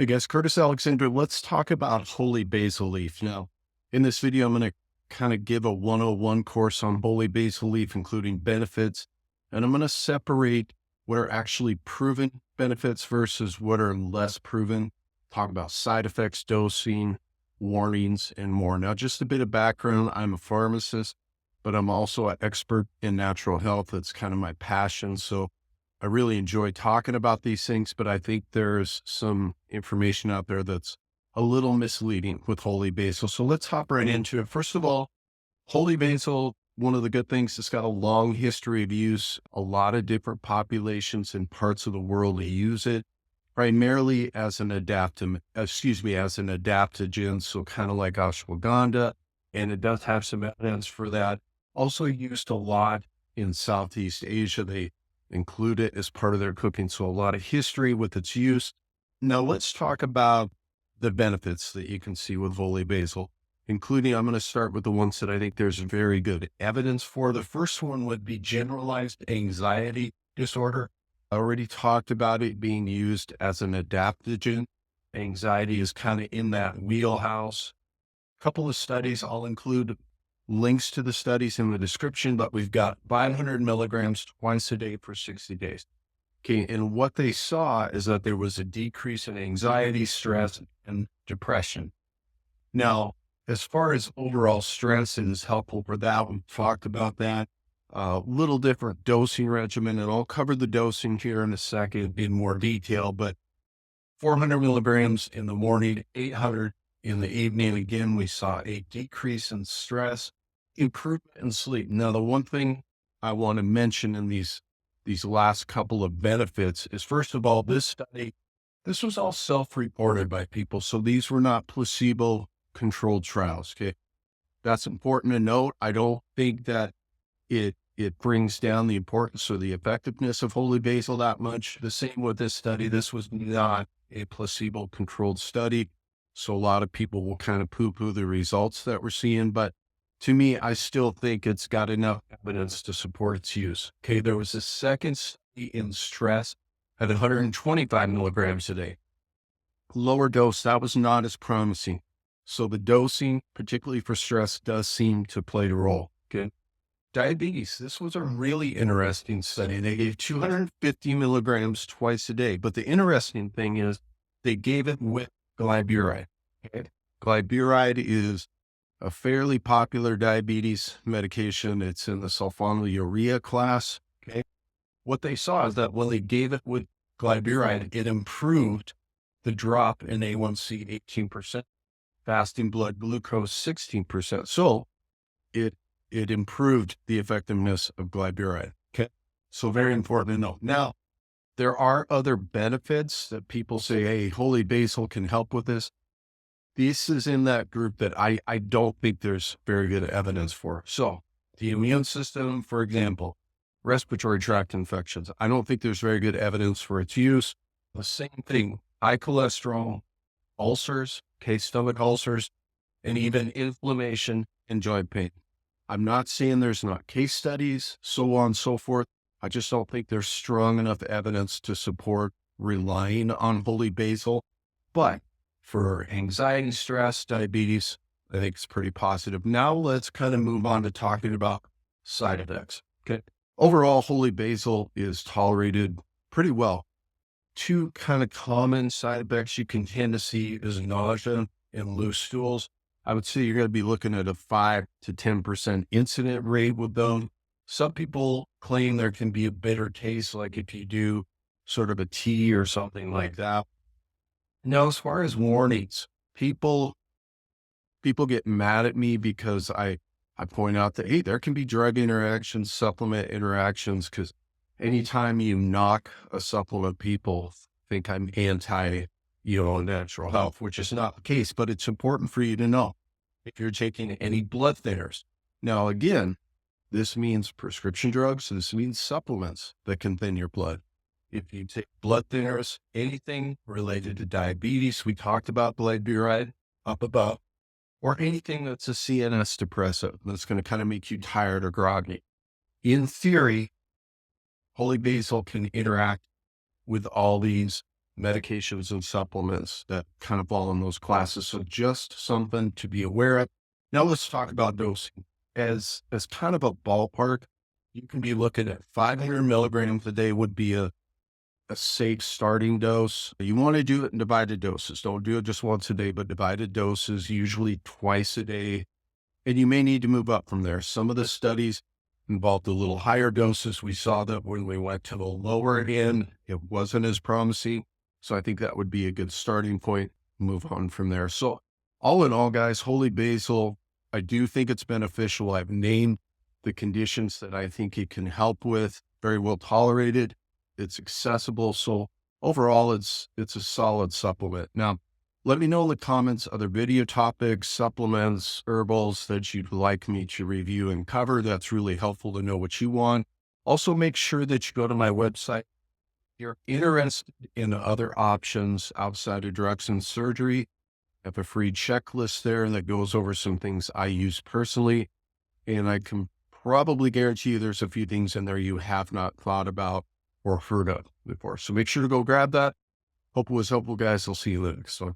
Hey guys, Curtis Alexander. Let's talk about holy basil leaf. Now, in this video, I'm going to kind of give a 101 course on holy basil leaf, including benefits. And I'm going to separate what are actually proven benefits versus what are less proven. Talk about side effects, dosing, warnings, and more. Now, just a bit of background. I'm a pharmacist, but I'm also an expert in natural health. It's kind of my passion. So I really enjoy talking about these things, but I think there's some information out there that's a little misleading with holy basil. So let's hop right into it. First of all, holy basil, one of the good things, it's got a long history of use. A lot of different populations and parts of the world use it primarily as an as an adaptogen. So kind of like ashwagandha, and it does have some evidence for that. Also used a lot in Southeast Asia. They include it as part of their cooking. So a lot of history with its use. Now let's talk about the benefits that you can see with holy basil, including, I'm going to start with the ones that I think there's very good evidence for. The first one would be generalized anxiety disorder. I already talked about it being used as an adaptogen. Anxiety is kind of in that wheelhouse. A couple of studies, I'll include links to the studies in the description, but we've got 500 milligrams twice a day for 60 days. Okay. And what they saw is that there was a decrease in anxiety, stress, and depression. Now, as far as overall stress, it is helpful for that. We've talked about that. Little different dosing regimen, and I'll cover the dosing here in a second in more detail, but 400 milligrams in the morning, 800 in the evening. Again, we saw a decrease in stress, improvement in sleep. Now, the one thing I want to mention in these last couple of benefits is, first of all, this was all self-reported by people. So these were not placebo-controlled trials. Okay. That's important to note. I don't think that it brings down the importance or the effectiveness of holy basil that much. The same with this study. This was not a placebo-controlled study. So a lot of people will kind of poo-poo the results that we're seeing, but to me, I still think it's got enough evidence to support its use. Okay. There was a second study in stress at 125 milligrams a day. Lower dose, that was not as promising. So the dosing, particularly for stress, does seem to play a role. Okay. Diabetes, this was a really interesting study. They gave 250 milligrams twice a day. But the interesting thing is they gave it with glyburide. Okay. Glyburide is a fairly popular diabetes medication. It's in the sulfonylurea class. Okay. What they saw is that when they gave it with glyburide, it improved the drop in A1C 18%, fasting blood glucose 16%. So it improved the effectiveness of glyburide. Okay. So very important to know. Now, there are other benefits that people say, hey, holy basil can help with this. This is in that group that I don't think there's very good evidence for. So the immune system, for example, respiratory tract infections, I don't think there's very good evidence for its use. The same thing, high cholesterol, ulcers, stomach ulcers, and even inflammation and joint pain. I'm not saying there's not case studies, so on and so forth. I just don't think there's strong enough evidence to support relying on holy basil. But for anxiety, stress, diabetes, I think it's pretty positive. Now let's kind of move on to talking about side effects. Okay. Overall, holy basil is tolerated pretty well. Two kind of common side effects you can tend to see is nausea and loose stools. I would say you're going to be looking at a 5 to 10% incident rate with them. Some people claim there can be a bitter taste, like if you do sort of a tea or something like that. Now, as far as warnings, people get mad at me because I point out that, hey, there can be drug interactions, supplement interactions, because anytime you knock a supplement, people think I'm anti, natural health, which is not the case, but it's important for you to know if you're taking any blood thinners. Now, again, this means prescription drugs. This means supplements that can thin your blood. If you take blood thinners, anything related to diabetes, we talked about glyburide up above, or anything that's a CNS depressant that's going to kind of make you tired or groggy. In theory, holy basil can interact with all these medications and supplements that kind of fall in those classes. So just something to be aware of. Now let's talk about dosing. As kind of a ballpark, you can be looking at 500 milligrams a day would be a safe starting dose. You want to do it in divided doses. Don't do it just once a day, but divided doses, usually twice a day. And you may need to move up from there. Some of the studies involved a little higher doses. We saw that when we went to the lower end, it wasn't as promising. So I think that would be a good starting point. Move on from there. So all in all, guys, holy basil, I do think it's beneficial. I've named the conditions that I think it can help with. Very well tolerated. It's accessible. So overall, it's a solid supplement. Now, let me know in the comments other video topics, supplements, herbals that you'd like me to review and cover. That's really helpful to know what you want. Also, make sure that you go to my website. If you're interested in other options outside of drugs and surgery, I have a free checklist there that goes over some things I use personally. And I can probably guarantee you there's a few things in there you have not thought about or heard of before. So make sure to go grab that. Hope it was helpful, guys. I'll see you later. So.